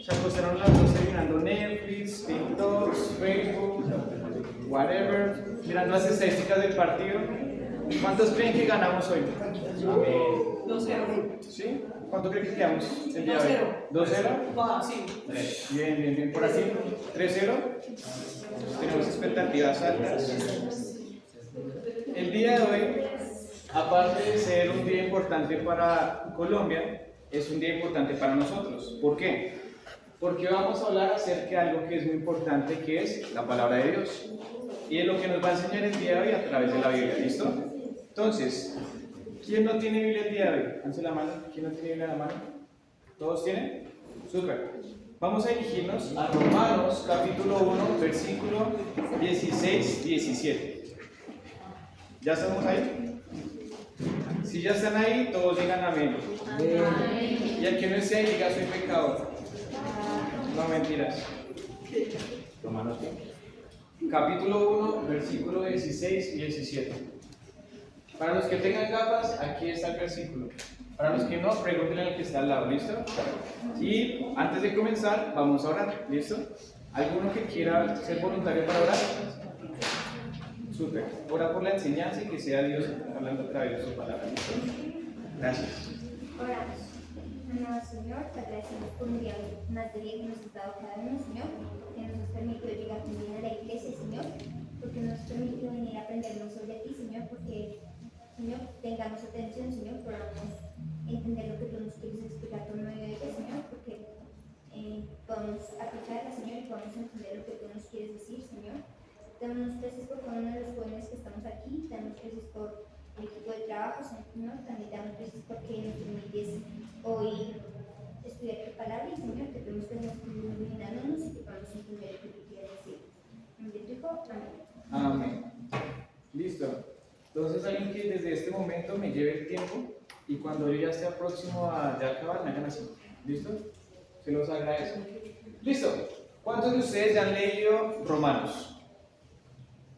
se acostaron las 12 mirando Netflix, TikTok, Facebook, whatever, mirando las estadísticas del partido. ¿Cuántos creen que ganamos hoy? 2-0. ¿Sí? ¿Cuánto creen que quedamos el día de hoy? 2-0. Sí. Bien. Por aquí, 3-0. Tenemos expectativas altas. El día de hoy, aparte de ser un día importante para Colombia, es un día importante para nosotros. ¿Por qué? Porque vamos a hablar acerca de algo que es muy importante, que es la palabra de Dios. Y es lo que nos va a enseñar el día de hoy a través de la Biblia, ¿listo? Entonces, ¿quién no tiene Biblia el día de hoy? Háganse la mano. ¿Quién no tiene Biblia en la mano? ¿Todos tienen? Súper. Vamos a dirigirnos a Romanos capítulo 1, versículo 16-17. ¿Ya estamos ahí? Si ya están ahí, todos digan amén. Y al que no esté ahí, diga soy pecador. No, mentiras. Romanos capítulo 1, versículo 16 y 17. Para los que tengan gafas, aquí está el versículo. Para los que no, pregúntenle al que está al lado, ¿listo? Y antes de comenzar, vamos a orar, ¿listo? ¿Alguno que quiera ser voluntario para orar? Súper. Ora por la enseñanza y que sea Dios hablando a través de su palabra, ¿listo? Gracias. Oramos. Amado Señor, te agradecemos por un día más de día que nos has dado cada uno, Señor, que nos has permitido llegar también a la iglesia, Señor, porque nos has permitido venir a aprendernos sobre ti, Señor, porque, Señor, tengamos atención, Señor, podamos entender lo que tú nos quieres explicar por medio de ella, Señor, porque podamos aplicarla, Señor, y podamos entender lo que tú nos quieres decir, Señor. Te damos gracias por cada uno de los jóvenes que estamos aquí, te damos gracias por el equipo de trabajo, Señor, también te damos gracias porque nos permites hoy estudiar tu palabra y, Señor, te pedimos que nos iluminándonos y que podamos entender lo que tú quieres decir. En nombre de tu Hijo, amén. Amén. Listo. Entonces, alguien que desde este momento me lleve el tiempo y cuando yo ya esté próximo a ya acabar, me hagan así. ¿Listo? Se los agradezco. Listo. ¿Cuántos de ustedes ya han leído Romanos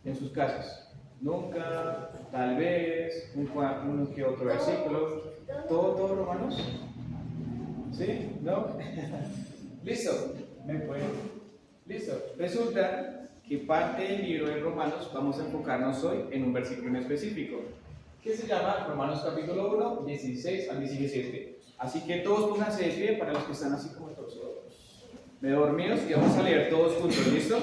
en sus casas? Nunca, tal vez, uno que otro versículo. ¿Todo Romanos? ¿Sí? ¿No? Listo. ¿Me pueden? Listo. Resulta que parte del libro de Romanos vamos a enfocarnos hoy en un versículo en específico, que se llama Romanos capítulo 1, 16 al 17. Así que todos pónganse de pie para los que están así como todos medio dormidos y vamos a leer todos juntos, ¿listo?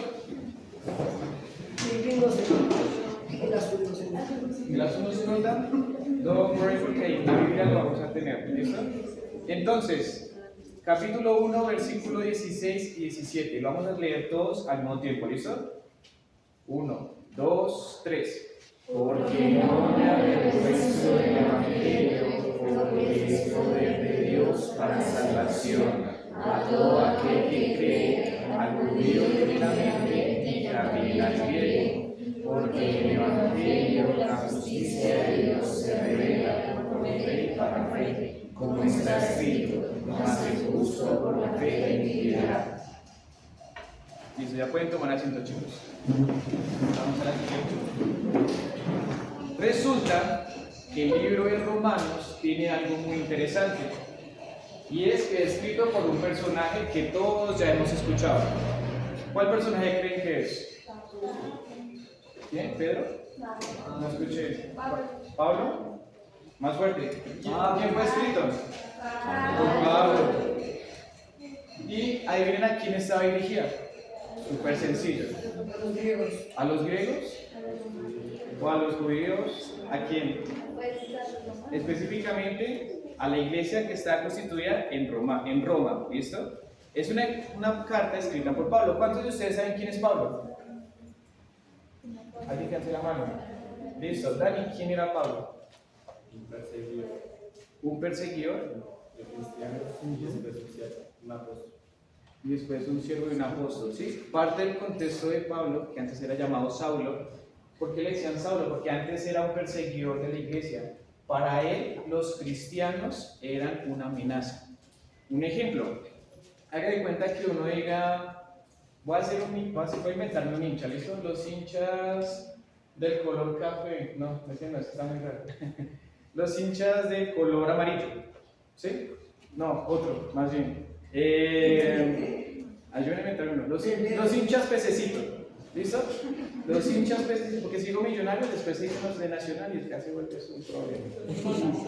¿Y las unos se notan? Don't worry, porque la Biblia lo vamos a tener, ¿listo? Entonces, capítulo 1, versículo 16 y 17. Lo vamos a leer todos al mismo tiempo, ¿listo? 1, 2, 3. Porque no me avergüenzo del Evangelio, porque es poder de Dios para salvación a todo aquel que cree, al judío primeramente y también al griego, porque el Evangelio, la justicia de Dios se revela por fe y para fe, como está escrito, mas el justo por la fe vivirá. Listo, ya pueden tomar asiento, chicos. Vamos a la siguiente. Resulta que el libro de Romanos tiene algo muy interesante, y es que es escrito por un personaje que todos ya hemos escuchado. ¿Cuál personaje creen que es? ¿Quién? ¿Pedro? No escuché. ¿Pablo? Más fuerte. ¿Quién fue escrito? Por Pablo. Y adivinen a quién estaba dirigida. Súper sencillo. ¿A los griegos? ¿O a los judíos? ¿A quién? Específicamente a la iglesia que está constituida en Roma, ¿listo? Es una carta escrita por Pablo. ¿Cuántos de ustedes saben quién es Pablo? ¿Alguien que hace la mano? Listo. Dani, ¿quién era Pablo? Un perseguidor Un perseguidor de cristianos y después un apóstol. y después un siervo y un apóstol, ¿sí? Parte del contexto de Pablo, que antes era llamado Saulo. ¿Por qué le decían Saulo? Porque antes era un perseguidor de la iglesia. Para él, los cristianos eran una amenaza. Un ejemplo, haga de cuenta que uno diga, voy a inventarme un hincha, ¿listo? Los hinchas del color café, no, ese no, está muy raro. Los hinchas del color amarillo, ¿sí? No, otro, más bien. Ayúdenme a entrar uno. Los hinchas pececito. ¿Listo? Los hinchas pececito. Porque si digo millonarios, después se dicen los de Nacional y casi vuelve eso un problema.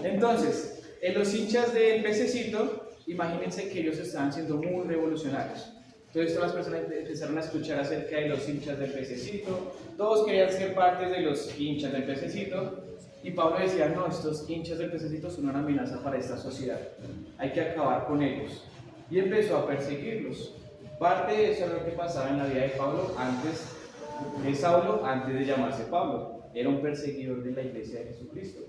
Entonces, los hinchas del pececito, imagínense que ellos estaban siendo muy revolucionarios. Entonces todas las personas empezaron a escuchar acerca de los hinchas del pececito, todos querían ser parte de los hinchas del pececito, y Pablo decía, no, estos hinchas del pececito son una amenaza para esta sociedad, hay que acabar con ellos. Y empezó a perseguirlos. Parte de eso es lo que pasaba en la vida de Pablo antes de Saulo, antes de llamarse Pablo. Era un perseguidor de la iglesia de Jesucristo.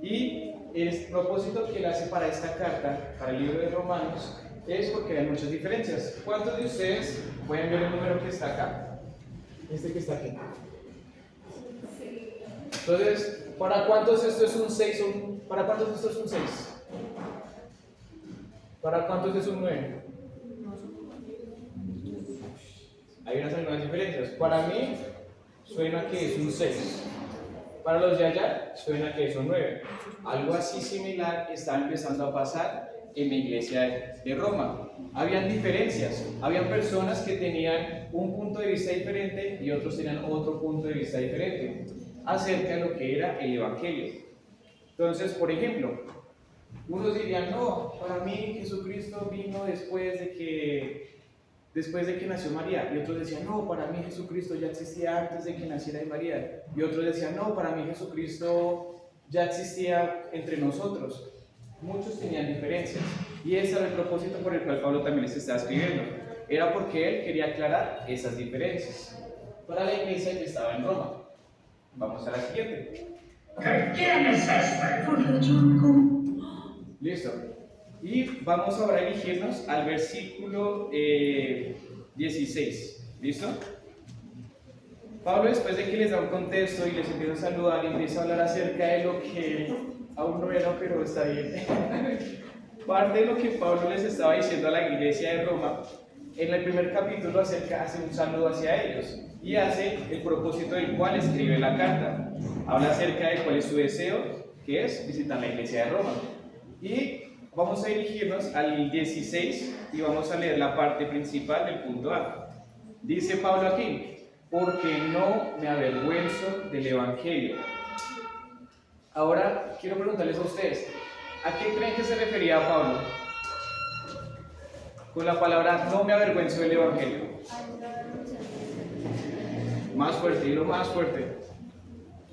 Y el propósito que él hace para esta carta, para el libro de Romanos, es porque hay muchas diferencias. ¿Cuántos de ustedes pueden ver el número que está acá? Este que está aquí. Entonces, ¿para cuántos esto es un 6? ¿Para cuántos esto es un 6? ¿Para cuántos es un 9? Hay unas diferencias. Para mí, suena que es un 6. Para los de allá, suena que es un 9. Algo así similar está empezando a pasar en la iglesia de Roma. Habían diferencias, habían personas que tenían un punto de vista diferente y otros tenían otro punto de vista diferente acerca de lo que era el Evangelio. Entonces, por ejemplo, unos dirían, no, para mí Jesucristo vino después de que nació María, y otros decían, no, para mí Jesucristo ya existía antes de que naciera María, y otros decían, no, para mí Jesucristo ya existía entre nosotros. Muchos tenían diferencias, y ese era el propósito por el cual Pablo también les estaba escribiendo. Era porque él quería aclarar esas diferencias para la iglesia que estaba en Roma. Vamos a la siguiente. Listo. Y vamos ahora a dirigirnos al versículo 16. ¿Listo? Pablo, después de que les da un contexto y les empieza a saludar y empieza a hablar acerca de lo que aún no era, pero está bien. Parte de lo que Pablo les estaba diciendo a la iglesia de Roma, en el primer capítulo hace un saludo hacia ellos y hace el propósito del cual escribe la carta. Habla acerca de cuál es su deseo, que es visitar la iglesia de Roma. Y vamos a dirigirnos al 16 y vamos a leer la parte principal del punto A. Dice Pablo aquí, porque no me avergüenzo del Evangelio. Ahora quiero preguntarles a ustedes, ¿a qué creen que se refería Pablo con la palabra no me avergüenzo del Evangelio? Más fuerte, dilo más fuerte.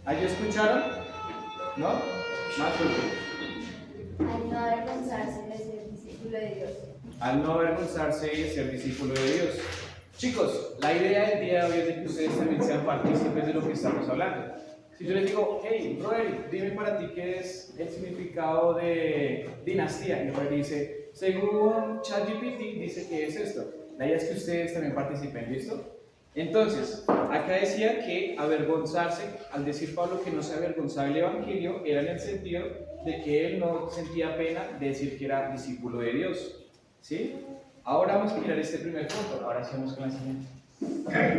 ¿Allí escucharon? ¿No? Más fuerte. Al no avergonzarse de ser discípulo de Dios. Al no avergonzarse de ser discípulo de Dios. Chicos, la idea del día de hoy es de que ustedes también sean partícipes de lo que estamos hablando. Si yo les digo, hey, Roel, dime para ti qué es el significado de dinastía, y Roel dice, según ChatGPT, dice que es esto. La idea es que ustedes también participen, ¿listo? Entonces, acá decía que avergonzarse, al decir Pablo que no se avergonzaba del Evangelio, era en el sentido de que él no sentía pena de decir que era discípulo de Dios. ¿Sí? Ahora vamos a mirar este primer punto. Ahora sí vamos con la siguiente.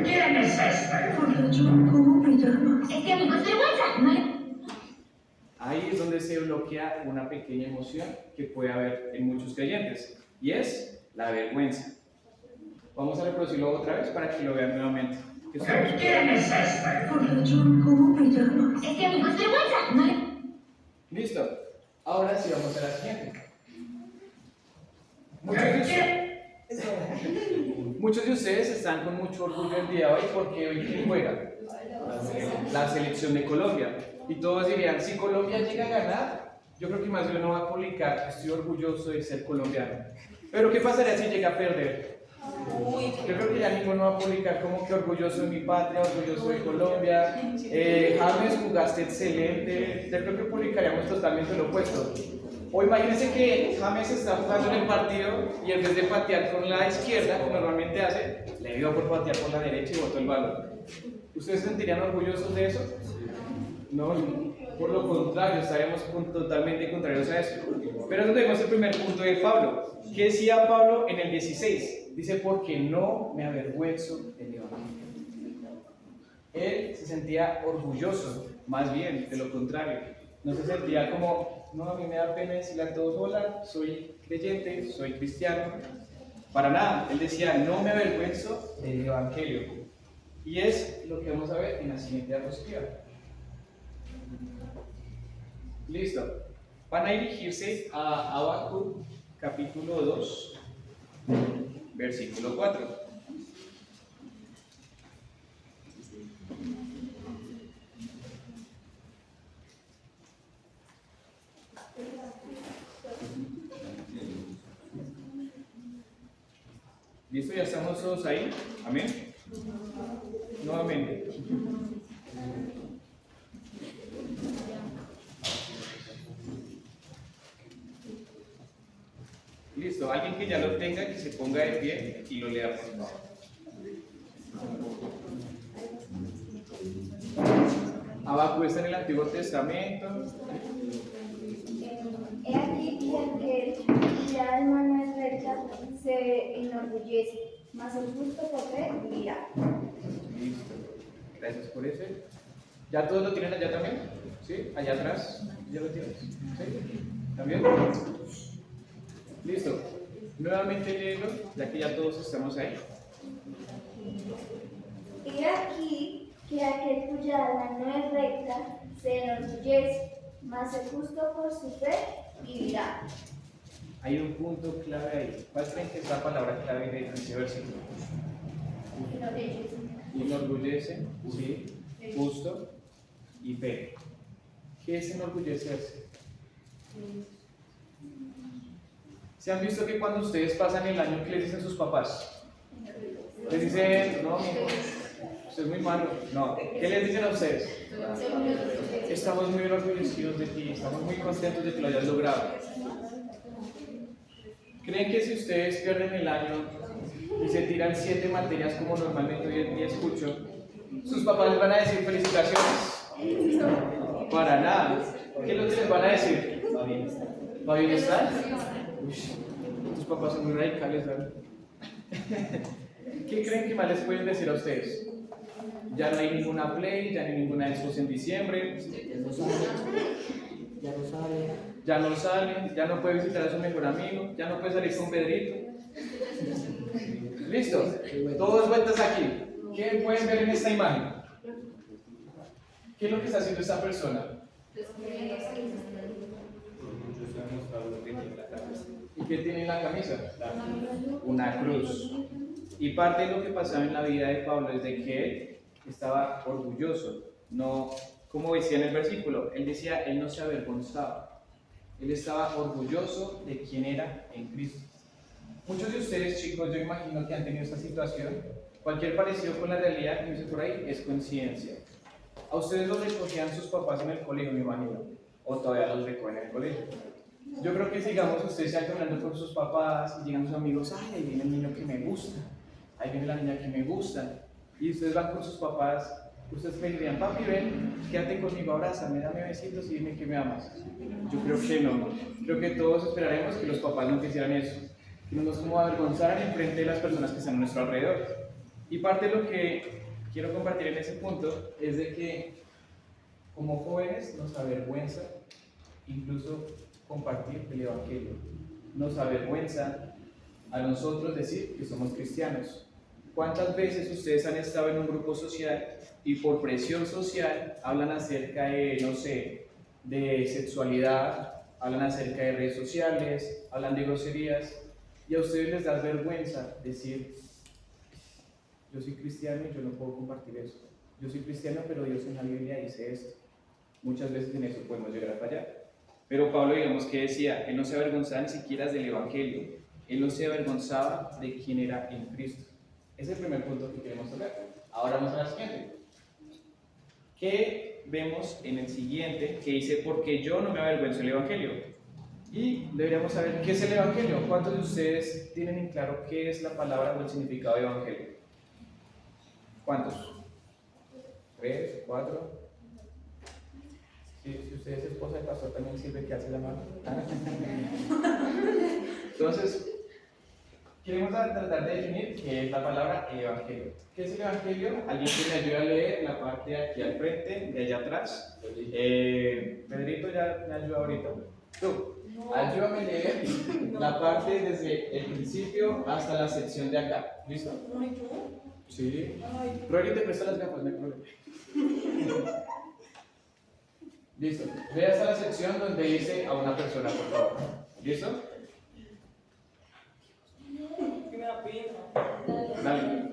¿Quién es este? ¿Cómo me llamo? Es que a mí me hace vergüenza. Ahí es donde se bloquea una pequeña emoción que puede haber en muchos creyentes, y es la vergüenza. Vamos a reproducirlo otra vez para que lo vean nuevamente. ¿Quién es este? ¿Cómo me llamo? Es que a mí me hace vergüenza. Listo. Ahora sí vamos a la siguiente. Muchos de ustedes están con mucho orgullo el día de hoy porque hoy ¿quién juega? La selección de Colombia. Y todos dirían, si Colombia llega a ganar, yo creo que más de uno va a publicar, estoy orgulloso de ser colombiano. Pero ¿qué pasaría si llega a perder? Yo creo que ya ninguno va a publicar como que orgulloso de mi patria, orgulloso de Colombia. James, jugaste excelente. Yo creo que publicaríamos totalmente lo opuesto. O imagínense que James está jugando en el partido y en vez de patear con la izquierda, como normalmente hace, le dio por patear por la derecha y botó el balón. ¿Ustedes se sentirían orgullosos de eso? No, por lo contrario, estaríamos totalmente contrarios a eso. Pero entonces vemos el primer punto de Pablo. ¿Qué decía Pablo en el 16? Dice, porque no me avergüenzo del Evangelio. Él se sentía orgulloso, más bien, de lo contrario. No se sentía como, no, a mí me da pena decirle a todos, hola, soy creyente, soy cristiano. Para nada. Él decía, no me avergüenzo del Evangelio. Y es lo que vamos a ver en la siguiente diapositiva. Listo. Van a dirigirse a Habacuc, capítulo 2, versículo 4. ¿Listo? ¿Ya estamos todos ahí? ¿Amén? Nuevamente. Listo, alguien que ya lo tenga, que se ponga de pie y lo lea, por favor. Habacuc está en el Antiguo Testamento. He aquí que cuya alma no es recta se enorgullece, mas el justo por fe vivirá. Listo. Gracias por ese. ¿Ya todos lo tienen allá también? ¿Sí? Allá atrás. ¿Ya lo tienes? ¿Sí? ¿También? Listo. Nuevamente léelo, ya que ya todos estamos ahí. He aquí que aquel cuya alma no es recta se enorgullece, mas el justo por su fe vivirá. Hay un punto clave ahí. ¿Cuál creen que es la palabra clave de ese versículo? Enorgullece, sí, justo y fe. ¿Qué es enorgullecerse? ¿Se han visto que cuando ustedes pasan el año, ¿qué les dicen sus papás? Les dicen, no, mijo, usted es muy malo. No, ¿qué les dicen a ustedes? Estamos muy orgullosos de ti, estamos muy contentos de que lo hayas logrado. ¿Creen que si ustedes pierden el año y se tiran 7 materias como normalmente hoy en día escucho, sus papás les van a decir felicitaciones? Para nada. ¿Qué es lo que les van a decir? ¿Va bien estar? Uy, tus papás son muy radicales, ¿verdad? ¿Qué creen que más les pueden decir a ustedes? Ya no hay ninguna Play, ya no hay ninguna Xbox en diciembre. Ya no salen, ya no puede visitar a su mejor amigo, ya no puede salir con Pedrito. Listo, todos vueltas aquí. ¿Qué pueden ver en esta imagen? ¿Qué es lo que está haciendo esta persona? ¿Y qué tiene en la camisa? Una cruz. Y parte de lo que pasaba en la vida de Pablo es de que él estaba orgulloso. No, como decía en el versículo, él decía, él no se avergonzaba. Él estaba orgulloso de quién era en Cristo. Muchos de ustedes, chicos, yo imagino que han tenido esta situación. Cualquier parecido con la realidad que dice por ahí es coincidencia. A ustedes los recogían sus papás en el colegio, me imagino, o todavía los recogen en el colegio. Yo creo que sigamos ustedes ya caminando con sus papás y llegan sus amigos, ay, ahí viene el niño que me gusta, ahí viene la niña que me gusta, y ustedes van con sus papás, ustedes me dirían, papi, ven, quédate conmigo, abrázame, dame besitos y dime que me amas. Yo creo que no, creo que todos esperaremos que los papás no hicieran eso, que no nos como avergonzaran en frente de las personas que están a nuestro alrededor. Y parte de lo que quiero compartir en ese punto es de que como jóvenes nos avergüenza incluso compartir el Evangelio. Nos avergüenza a nosotros decir que somos cristianos. ¿Cuántas veces ustedes han estado en un grupo social y por presión social hablan acerca de, no sé, de sexualidad, hablan acerca de redes sociales, hablan de groserías y a ustedes les da vergüenza decir, yo soy cristiano y yo no puedo compartir eso. Yo soy cristiano, pero Dios en la Biblia dice esto. Muchas veces en eso podemos llegar a fallar. Pero Pablo, digamos que decía, él no se avergonzaba ni siquiera del Evangelio. Él no se avergonzaba de quién era en Cristo. Ese es el primer punto que queremos tocar. Ahora vamos a la siguiente. ¿Qué vemos en el siguiente? Que dice, porque yo no me avergüenzo del Evangelio. Y deberíamos saber qué es el Evangelio. ¿Cuántos de ustedes tienen en claro qué es la palabra o el significado de Evangelio? ¿Cuántos? 3, 4. Si usted es esposa del pastor, también sirve que hace la mano. Entonces, queremos tratar de definir qué es la palabra evangelio. ¿Qué es el evangelio? Alguien que me ayude a leer la parte de aquí al frente, de allá atrás. Pedrito ya me ayuda ahorita. Tú. Ayúdame a leer la parte desde el principio hasta la sección de acá. ¿Listo? Sí. Rory, te presto las gafas, no hay problema. Listo. Ve hasta la sección donde dice a una persona, por favor. ¿Listo? Que me da pena. Dale.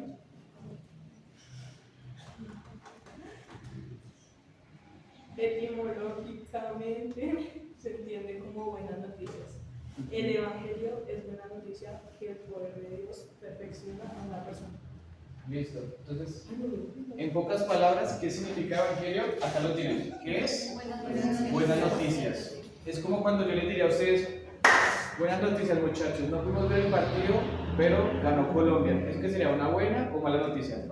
Etimológicamente se entiende como buenas noticias. El Evangelio es buena noticia que el poder de Dios perfecciona a una persona. Listo. Entonces, en pocas palabras, ¿qué significa evangelio? Acá lo tienen. ¿Qué es? Buenas noticias. Es como cuando yo les diría a ustedes, buenas noticias muchachos, no pudimos ver el partido, pero ganó Colombia. ¿Es que sería una buena o mala noticia?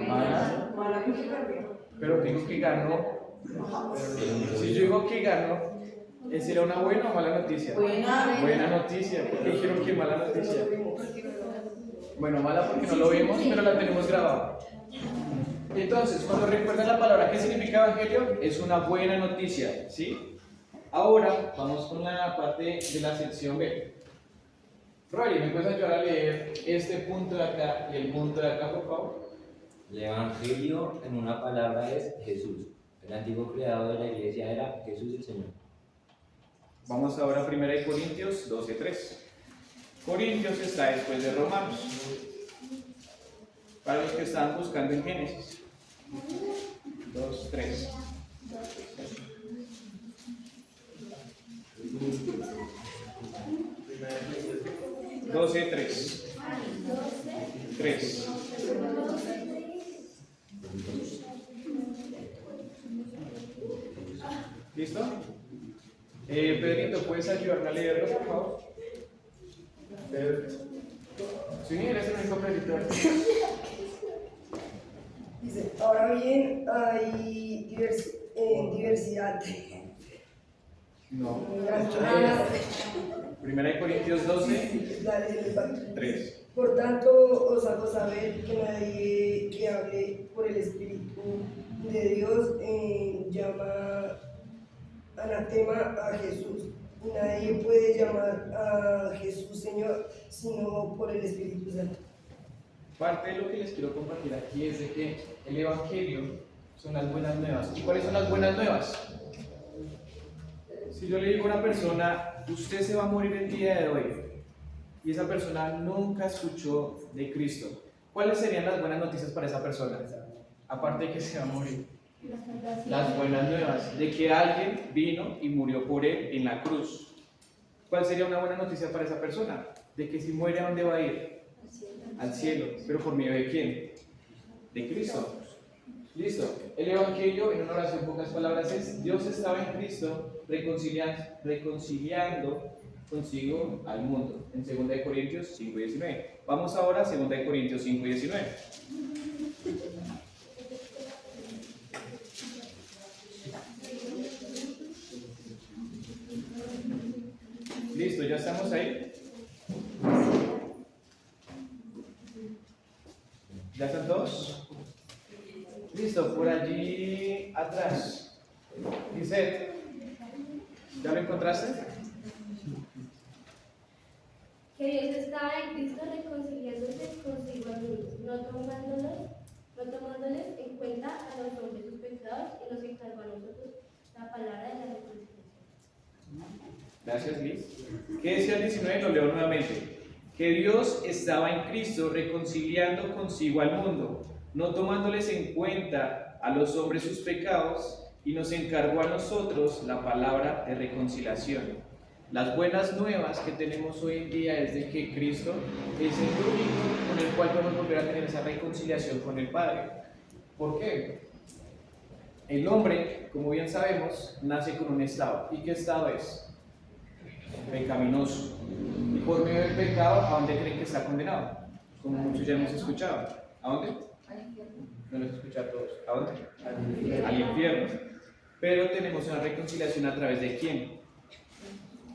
Mala. Mala que perdió. Pero digo que ganó. Si yo digo que ganó, ¿sería una buena o mala noticia? Buena noticia. ¿Por qué dijeron que mala noticia? Bueno, mala porque no lo vemos, pero la tenemos grabada. Entonces, cuando recuerdan la palabra, ¿qué significa evangelio? Es una buena noticia, ¿sí? Ahora, vamos con la parte de la sección B. Rory, ¿me puedes ayudar a leer este punto de acá y el punto de acá, por favor? El Evangelio, en una palabra, es Jesús. El antiguo creador de la iglesia era Jesús el Señor. Vamos ahora a 1 Corintios 12:3. Corintios está después de Romanos. Para los que estaban buscando en Génesis. 2:3. Doce, 3. ¿Listo? Pedrito, ¿puedes ayudarme a leerlo, por favor? Sí, eres el único Pedrito. Dice, ahora bien, hay diversidad. No. Ah, 1 Corintios 12, dale, 3. por tanto, os hago saber que nadie que hable por el Espíritu de Dios llama anatema a Jesús. Nadie puede llamar a Jesús Señor sino por el Espíritu Santo. Parte de lo que les quiero compartir aquí es de que el Evangelio son las buenas nuevas. ¿Y cuáles son las buenas nuevas? Si yo le digo a una persona, usted se va a morir el día de hoy, y esa persona nunca escuchó de Cristo, ¿cuáles serían las buenas noticias para esa persona? Aparte de que se va a morir. Las buenas nuevas, de que alguien vino y murió por él en la cruz. ¿Cuál sería una buena noticia para esa persona? De que si muere, ¿a dónde va a ir? Al cielo. ¿Pero por medio de quién? De Cristo. Listo. El Evangelio, en una oración en pocas palabras, es: Dios estaba en Cristo reconciliando consigo al mundo. En 2 Corintios 5:19. Vamos ahora a 2 Corintios 5:19. Listo, ¿ya estamos ahí? ¿Ya están todos? Listo, por allí atrás. Dice, ¿ya lo encontraste? Que Dios estaba en Cristo reconciliándose consigo al mundo, no tomándoles en cuenta a los hombres sus pecados, y nos encargó a nosotros la palabra de la reconciliación. Gracias, Liz. ¿Qué decía el 19? Lo leo nuevamente. Que Dios estaba en Cristo reconciliando consigo al mundo, no tomándoles en cuenta a los hombres sus pecados, y nos encargó a nosotros la palabra de reconciliación. Las buenas nuevas que tenemos hoy en día es de que Cristo es el único con el cual podemos volver a tener esa reconciliación con el Padre. ¿Por qué? El hombre, como bien sabemos, nace con un estado. ¿Y qué estado es? Pecaminoso. Y por medio del pecado, ¿a dónde creen que está condenado? Como muchos ya hemos escuchado. ¿A dónde? No los escucha a todos. ¿A dónde? Al infierno. Pero tenemos una reconciliación a través de ¿quién?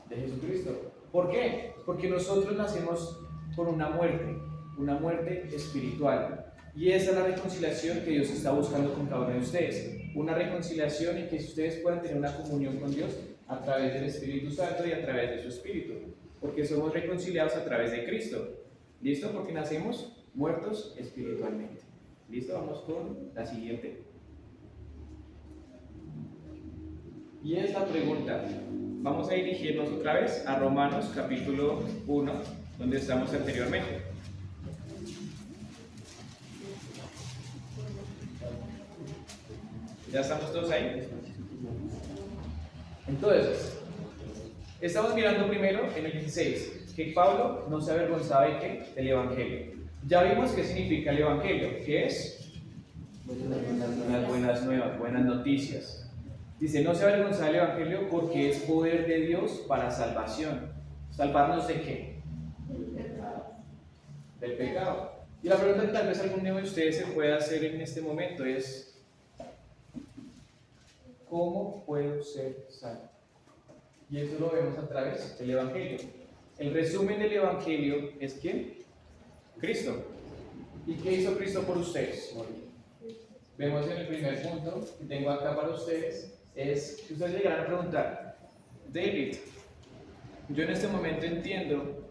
De Jesucristo. ¿Por qué? Porque nosotros nacemos por una muerte espiritual. Y esa es la reconciliación que Dios está buscando con cada uno de ustedes. Una reconciliación en que ustedes puedan tener una comunión con Dios a través del Espíritu Santo y a través de su Espíritu, porque somos reconciliados a través de Cristo. ¿Listo? Porque nacemos muertos espiritualmente. ¿Listo? Vamos con la siguiente. Y es la pregunta. Vamos a dirigirnos otra vez a Romanos capítulo 1, donde estamos anteriormente. ¿Ya estamos todos ahí? Entonces, estamos mirando primero en el 16, que Pablo no se avergonzaba de qué? Del Evangelio. Ya vimos qué significa el Evangelio, que es las buenas nuevas, buenas noticias. Dice, no se avergonzaba del Evangelio porque es poder de Dios para salvación. ¿Salvarnos de qué? Del pecado. Y la pregunta que tal vez alguno de ustedes se pueda hacer en este momento es, ¿cómo puedo ser salvo? Y eso lo vemos a través del Evangelio. El resumen del Evangelio es ¿quién? Cristo. ¿Y qué hizo Cristo por ustedes? Vemos en el primer punto que tengo acá para ustedes, es que ustedes llegarán a preguntar, David, yo en este momento entiendo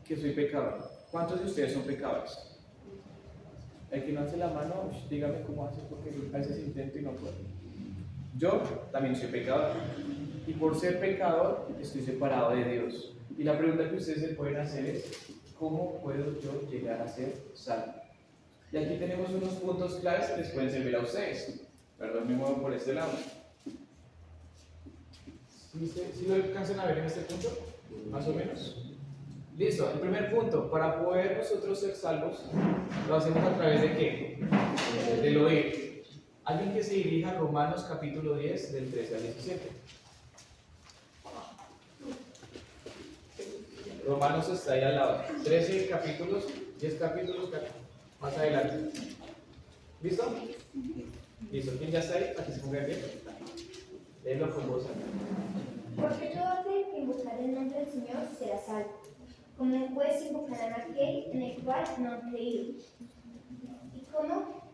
que soy pecador. ¿Cuántos de ustedes son pecadores? El que no hace la mano, dígame cómo hace, porque a veces intento y no puedo. Yo también soy pecador. Y por ser pecador, estoy separado de Dios. Y la pregunta que ustedes se pueden hacer es, ¿cómo puedo yo llegar a ser salvo? Y aquí tenemos unos puntos claves que les pueden servir a ustedes. Perdón, me muevo por este lado. ¿Sí lo alcanzan a ver en este punto? Más o menos. Listo, el primer punto, para poder nosotros ser salvos, lo hacemos a través de ¿qué? Del oír. Alguien que se dirija a Romanos capítulo 10, del 13 al 17. Romanos está ahí al lado. 13 capítulos, 10 capítulos más adelante. ¿Listo? Listo, ¿quién ya está ahí? Para que se ponga bien. Léelo con voz alta. Porque todo aquel que invocar el nombre del Señor será salvo. ¿Cómo pues invocarán a aquel en el cual no han creído? ¿Y cómo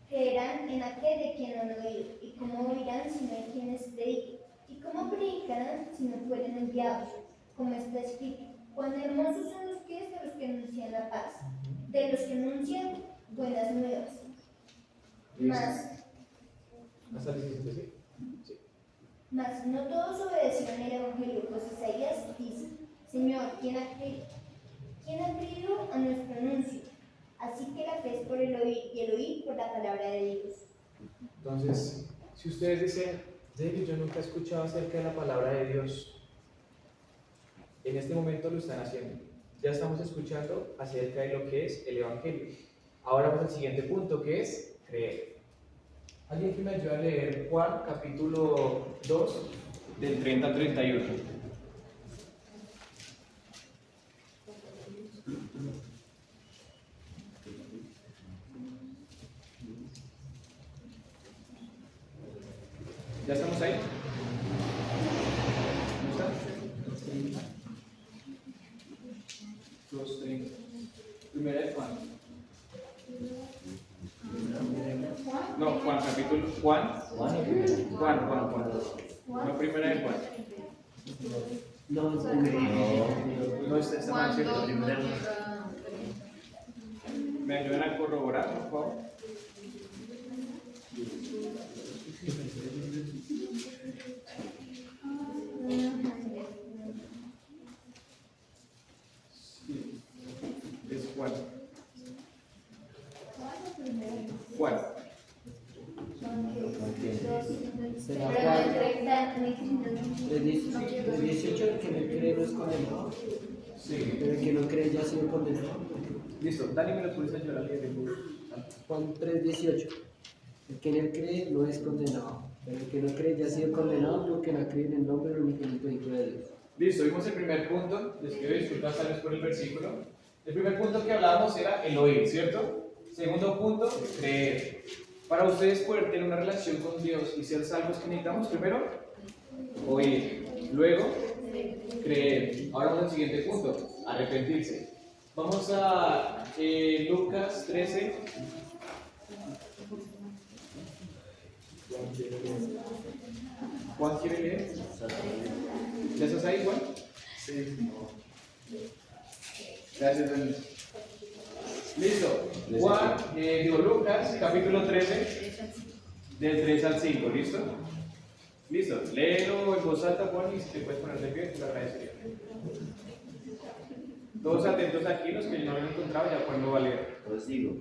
creerán en aquel de quien no han oído? ¿Y cómo oirán si no hay quienes prediquen? ¿Y cómo predicarán si no fueren enviados? Como está escrito, cuán hermosos son los pies de los que anuncian la paz, de los que anuncian buenas nuevas. Más, ¿Hasta el 17? Sí. Sí. mas no todos obedecieron el Evangelio, pues Isaías dice, Señor, ¿quién ha creído a nuestro anuncio? Así que la fe es por el oír y el oír por la palabra de Dios. Entonces, si ustedes dicen, David, yo nunca he escuchado acerca de la palabra de Dios, en este momento lo están haciendo. Ya estamos escuchando acerca de lo que es el Evangelio. Ahora vamos al siguiente punto, que es creer. ¿Alguien que me ayude a leer Juan, capítulo 2, del 30 al 31? ¿Ya estamos ahí? ¿Cómo están? 2:30. Primera de Juan. No, Juan, capítulo. Juan. No, primera de Juan. No está mal, ¿cierto? ¿Me ayudan a corroborar, por favor? Sí, es Juan. Juan. Será Pero Juan el 30, 18, el que no cree no es condenado, Sí. pero el que no cree ya ha sido condenado. Listo, Dani, ¿me lo puedes ayudar a leer en voz alta? Juan 3:18, el que en él cree no es condenado, pero el que no cree ya ha sido condenado porque no cree en el nombre del unigénito Hijo de Dios. Listo, vimos el primer punto. Les pido disculpas tal vez por el versículo. El primer punto que hablábamos era el oír, ¿cierto? Segundo punto, creer. Para ustedes poder tener una relación con Dios y ser salvos, ¿qué necesitamos? Primero, oír. Luego, creer. Ahora vamos al siguiente punto, arrepentirse. Vamos a Lucas 13. Juan quiere leer. ¿Ya estás ahí, Juan? Sí. Gracias, Dani. Listo. Juan, Lucas, capítulo 13, del 3 al 5, ¿listo? Listo. Léelo en voz alta, Juan, y si te puedes poner de pie, te lo agradecería. Todos atentos aquí, los que no lo han encontrado, ya Juan lo va a leer. Os digo,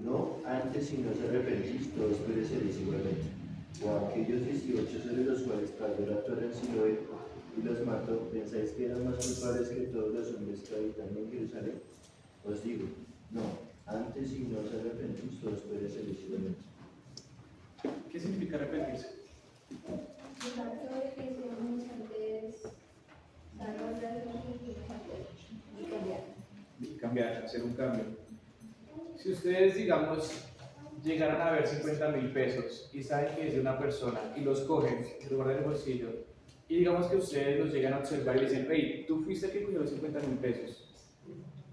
no antes si no os arrepentís, todos pereceréis igualmente. O aquellos 18 sobre los cuales cayó la torre en Siloé y los mató, ¿pensáis que eran más culpables que todos los hombres que habitan en Jerusalén? Os digo, no, antes si no os arrepentís, todos pereceréis igualmente. ¿Qué significa arrepentirse? Y cambiar, hacer un cambio. Si ustedes, digamos, llegaran a ver 50.000 pesos y saben que es de una persona y los cogen, los guardan en el bolsillo, y digamos que ustedes los llegan a observar y dicen, hey, tú fuiste el que cogió los 50.000 pesos.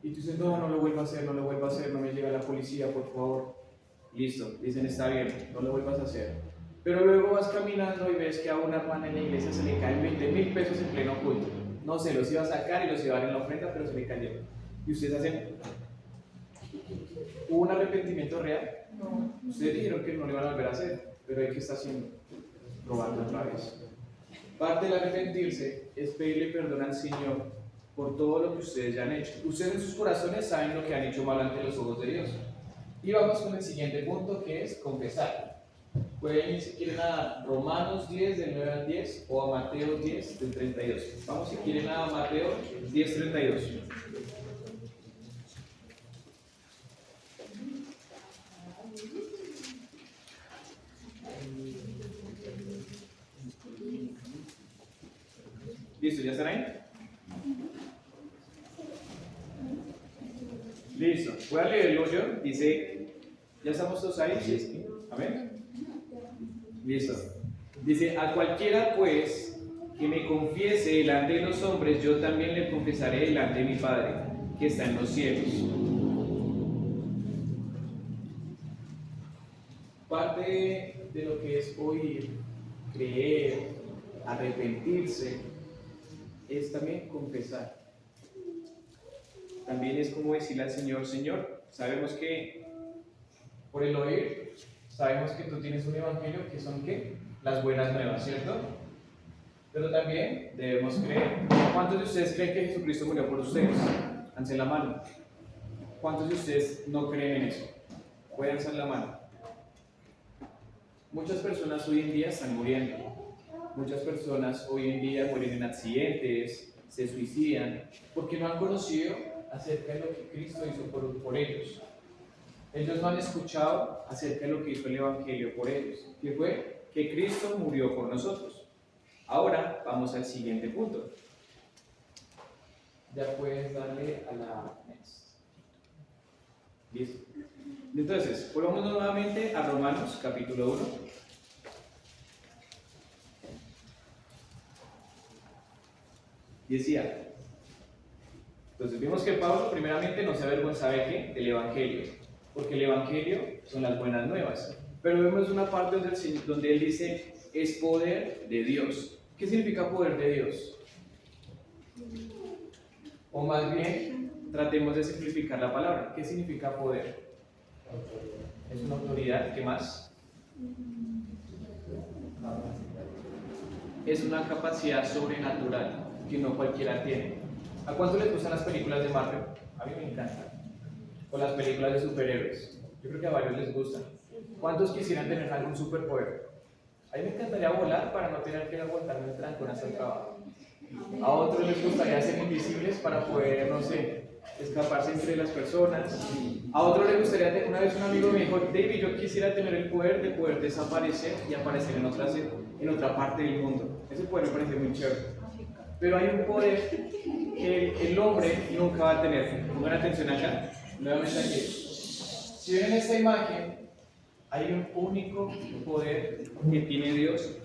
Y tú dices, no, no lo vuelvo a hacer, no lo vuelvo a hacer, no me llega la policía, por favor. Listo, dicen, está bien, no lo vuelvas a hacer. Pero luego vas caminando y ves que a una hermana en la iglesia se le caen 20.000 pesos en pleno culto. No sé, los iba a sacar y los iba a dar en la ofrenda, pero se le cayeron. Y ustedes hacen, ¿hubo un arrepentimiento real? No. Ustedes dijeron que no lo iban a volver a hacer, pero ¿qué está haciendo? Robando otra vez. Parte del arrepentirse es pedirle perdón al Señor por todo lo que ustedes ya han hecho. Ustedes en sus corazones saben lo que han hecho mal ante los ojos de Dios. Y vamos con el siguiente punto, que es confesar. Pueden ir si quieren a Romanos 10 del 9 al 10 o a Mateo 10 del 32. Vamos si quieren a Mateo 10, 32. ¿Listo? ¿Ya están ahí? Listo. Voy a leerlo yo. Dice, ¿ya estamos todos ahí? Sí. Amén. Listo. Dice, a cualquiera pues que me confiese delante de los hombres, yo también le confesaré delante de mi Padre, que está en los cielos. Parte de lo que es oír, creer, arrepentirse, es también confesar. También es como decirle al Señor, Señor, sabemos que por el oír, sabemos que tú tienes un evangelio que son ¿qué? Las buenas nuevas, ¿cierto? Pero también debemos creer. ¿Cuántos de ustedes creen que Jesucristo murió por ustedes? Alcen la mano. ¿Cuántos de ustedes no creen en eso? Pueden alzar la mano. Muchas personas hoy en día están muriendo. Muchas personas hoy en día mueren en accidentes, se suicidan, porque no han conocido acerca de lo que Cristo hizo por ellos. Ellos no han escuchado acerca de lo que hizo el Evangelio por ellos, que fue que Cristo murió por nosotros. Ahora vamos al siguiente punto. Ya puedes darle a la next. Listo. Entonces, volvamos nuevamente a Romanos capítulo 1. Y decía, entonces vimos que Pablo primeramente no se avergonzaba de qué, del Evangelio, porque el Evangelio son las buenas nuevas. Pero vemos una parte donde él dice, es poder de Dios. ¿Qué significa poder de Dios? O más bien, tratemos de simplificar la palabra. ¿Qué significa poder? Es una autoridad. ¿Qué más? Es una capacidad sobrenatural que no cualquiera tiene. ¿A cuánto les gustan las películas de Marvel? A mí me encantan. O las películas de superhéroes. Yo creo que a varios les gustan. ¿Cuántos quisieran tener algún superpoder? A mí me encantaría volar para no tener que aguantarme el trancón hasta el trabajo. A otros les gustaría ser invisibles para poder, no sé, escaparse entre las personas. A otros les gustaría tener, una vez un amigo me dijo, David, yo quisiera tener el poder de poder desaparecer y aparecer en otra parte del mundo. Ese poder me parece muy chévere. Pero hay un poder que el hombre nunca va a tener. Pongan atención acá, nuevamente aquí. Si ven esta imagen, hay un único poder que tiene Dios,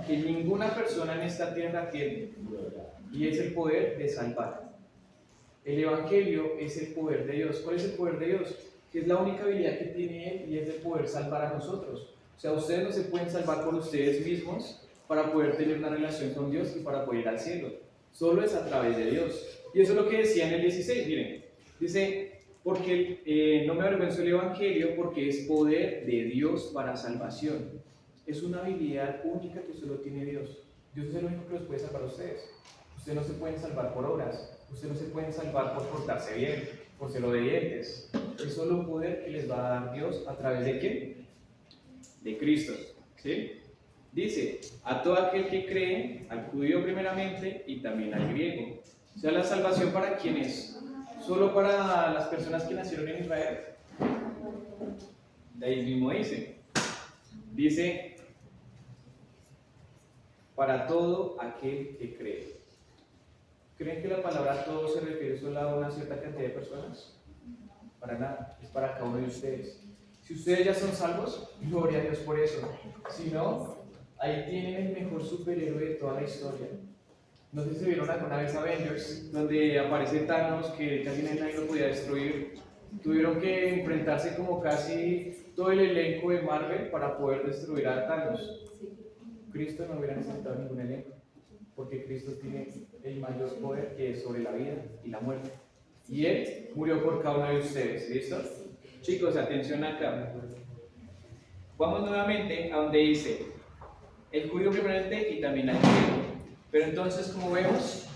que ninguna persona en esta tierra tiene, y es el poder de salvar. El Evangelio es el poder de Dios. ¿Cuál es el poder de Dios? Que es la única habilidad que tiene Él y es de poder salvar a nosotros. O sea, ustedes no se pueden salvar por ustedes mismos, para poder tener una relación con Dios y para poder ir al cielo. Solo es a través de Dios. Y eso es lo que decía en el 16, miren. Dice, porque no me avergüenzo del Evangelio porque es poder de Dios para salvación. Es una habilidad única que solo tiene Dios. Dios es el único que los puede salvar a ustedes. Ustedes no se pueden salvar por obras. Ustedes no se pueden salvar por portarse bien, por ser obedientes. Es solo un poder que les va a dar Dios a través de ¿quién? De Cristo. ¿Sí? Dice, a todo aquel que cree, al judío primeramente y también al griego. O sea, la salvación para quién es. Solo para las personas que nacieron en Israel. De ahí mismo dice, para todo aquel que cree. ¿Creen que la palabra todo se refiere solo a una cierta cantidad de personas? Para nada, es para cada uno de ustedes. Si ustedes ya son salvos, gloria a Dios por eso. Si no, ahí tienen el mejor superhéroe de toda la historia. No sé si se vieron alguna vez Avengers, donde aparece Thanos, que casi nadie lo podía destruir. Tuvieron que enfrentarse como casi todo el elenco de Marvel para poder destruir a Thanos. Cristo no hubiera necesitado ningún elenco, porque Cristo tiene el mayor poder que es sobre la vida y la muerte. Y Él murió por cada uno de ustedes, ¿listo? Chicos, atención acá. Vamos nuevamente a donde dice, el judío primeramente y también al griego. Pero entonces, como vemos,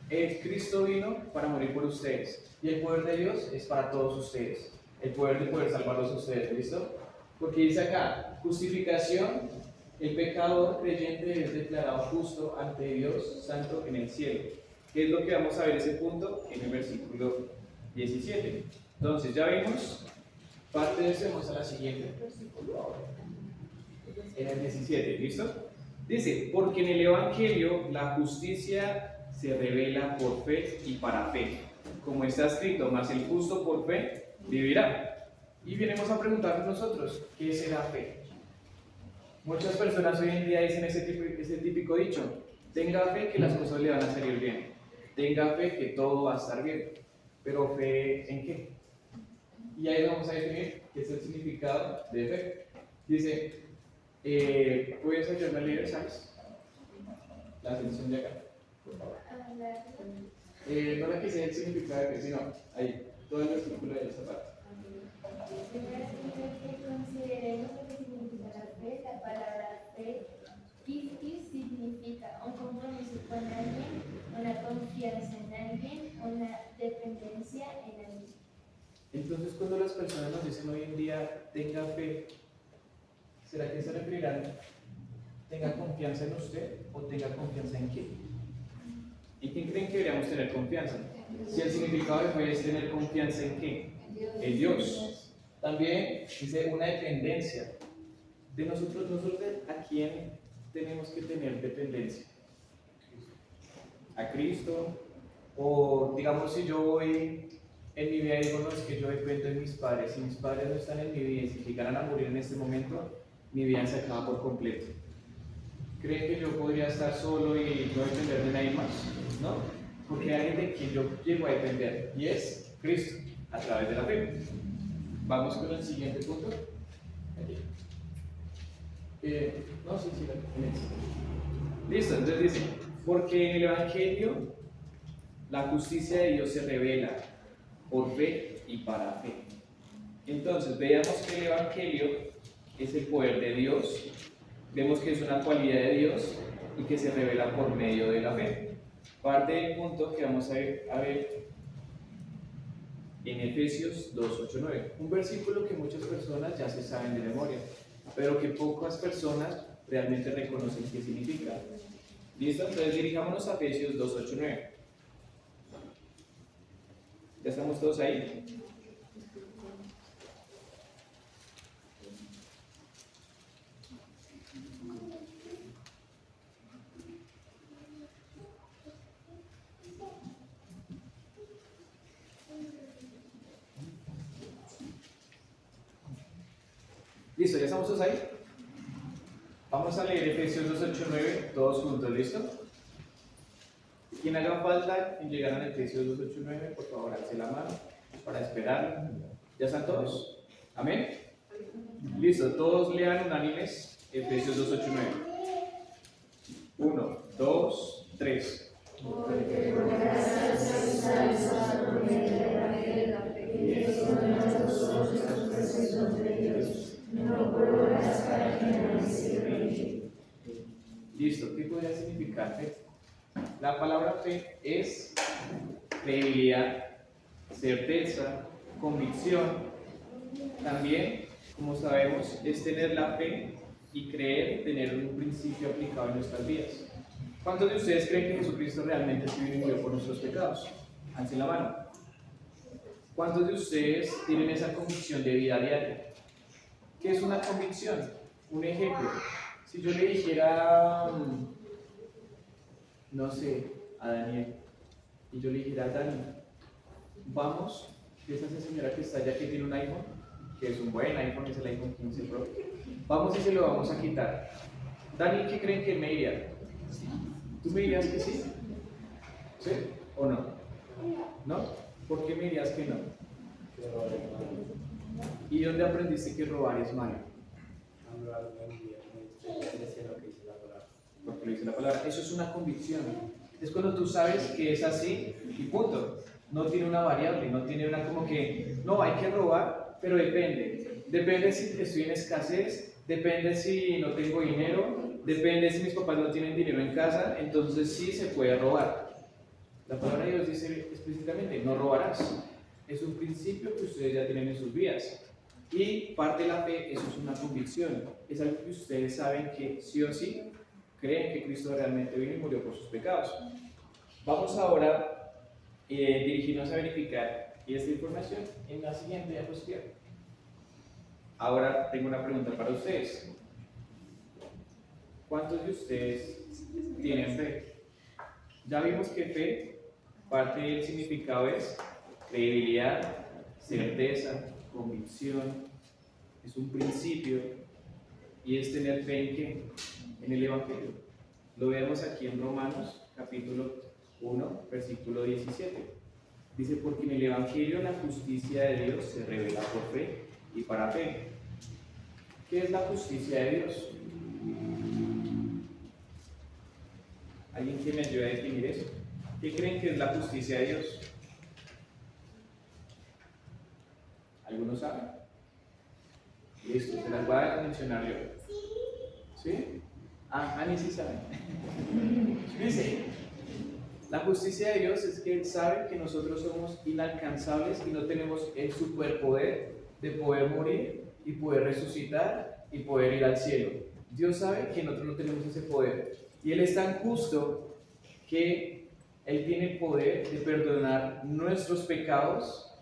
Cristo vino para morir por ustedes. Y el poder de Dios es para todos ustedes. El poder de poder salvarlos a ustedes, ¿listo? Porque dice acá, justificación, el pecador creyente es declarado justo ante Dios Santo en el cielo. ¿Qué es lo que vamos a ver ese punto? En el versículo 17. Entonces, ya vimos, parte de eso, vamos a la siguiente versículo ahora. En el 17, ¿listo? Dice, porque en el Evangelio la justicia se revela por fe y para fe. Como está escrito, mas el justo por fe vivirá. Y venimos a preguntarnos nosotros, ¿qué será fe? Muchas personas hoy en día dicen ese típico dicho, tenga fe que las cosas le van a salir bien. Tenga fe que todo va a estar bien. Pero ¿fe en qué? Y ahí vamos a definir qué es el significado de fe. Dice, ¿puedes ayudarme a leer, sabes? La atención de acá, por favor. No la que sea el significado de fe, sino ahí, todo el versículo de esa parte. Consideremos lo que significa la fe. La palabra fe, pistis, significa un compromiso con alguien, una confianza en alguien, una dependencia en alguien. Entonces, cuando las personas nos dicen hoy en día, tenga fe, ¿será que se referirán, tenga confianza en usted o tenga confianza en quién? ¿En quién creen que deberíamos tener confianza? Si el significado de fe es tener confianza en qué? En Dios. También dice una dependencia. De nosotros ¿a quién tenemos que tener dependencia? ¿A Cristo? O digamos, si yo voy en mi vida y digo, no, es que yo dependo de mis padres. Si mis padres no están en mi vida y si llegaran a morir en este momento, mi vida se acaba por completo. ¿Creen que yo podría estar solo y no depender de nadie más? ¿No? Porque hay alguien de quien yo llego a depender, y es Cristo, a través de la fe. Vamos con el siguiente punto. Aquí. No, sí, listo, entonces dice, porque en el Evangelio la justicia de Dios se revela por fe y para fe. Entonces, veamos que el Evangelio es el poder de Dios, vemos que es una cualidad de Dios y que se revela por medio de la fe. Parte del punto que vamos a ver en Efesios 2, 8, 9, un versículo que muchas personas ya se saben de memoria, pero que pocas personas realmente reconocen qué significa. ¿Listo? Entonces dirijámonos a Efesios 2, 8, 9. ¿Ya estamos todos ahí? ¿Listo? ¿Ya estamos todos ahí? Vamos a leer Efesios 2, 8, 9, todos juntos, ¿listo? Quien haga falta en llegar a Efesios 2, 8, 9, por favor, alce la mano para esperar. ¿Ya están todos? ¿Amén? Listo, todos lean unánimes Efesios 2, 8, 9. 1, 2, 3. Porque por gracia sois salvos por medio de la fe, y esto no es de vosotros, es don de Dios, no por obras para que nadie se gloríe. Listo, ¿qué podría significar fe? La palabra fe es credibilidad, certeza, convicción. También, como sabemos, es tener la fe y creer, tener un principio aplicado en nuestras vidas. ¿Cuántos de ustedes creen que Jesucristo realmente se vino y murió por nuestros pecados? Alcen la mano. ¿Cuántos de ustedes tienen esa convicción de vida diaria? ¿Qué es una convicción? Un ejemplo. Si yo le dijera, no sé, a Daniel, y yo le dijera, Dani, vamos, esa señora que está allá que tiene un iPhone, que es un buen iPhone, es el iPhone 15 Pro, vamos y se lo vamos a quitar. Dani, ¿qué creen que me diría? ¿Tú me dirías que sí? ¿Sí o no? ¿No? ¿Por qué me dirías que no? ¿Y dónde aprendiste que robar es malo? Porque lo dice la palabra. Eso es una convicción. Es cuando tú sabes que es así y punto. No tiene una variable, no tiene una como que, no, hay que robar, pero depende. Depende si estoy en escasez, depende si no tengo dinero, depende si mis papás no tienen dinero en casa, entonces sí se puede robar. La palabra de Dios dice explícitamente, no robarás. Es un principio que ustedes ya tienen en sus vidas. Y parte de la fe, eso es una convicción. Es algo que ustedes saben que sí o sí creen que Cristo realmente vino y murió por sus pecados. Vamos ahora a dirigirnos a verificar esta información en la siguiente diapositiva. Ahora tengo una pregunta para ustedes. ¿Cuántos de ustedes tienen fe? Ya vimos que fe, parte del significado es credibilidad, certeza, convicción, es un principio y es tener fe en ¿qué? En el Evangelio. Lo vemos aquí en Romanos capítulo 1, versículo 17. Dice, porque en el Evangelio la justicia de Dios se revela por fe y para fe. ¿Qué es la justicia de Dios? ¿Alguien que me ayude a definir eso? ¿Qué creen que es la justicia de Dios? ¿Algunos saben? Listo, se las voy a mencionar yo. ¿Sí? Ah, Ani sí sabe. Dice, la justicia de Dios es que Él sabe que nosotros somos inalcanzables y no tenemos el superpoder de poder morir y poder resucitar y poder ir al cielo. Dios sabe que nosotros no tenemos ese poder. Y Él es tan justo que Él tiene el poder de perdonar nuestros pecados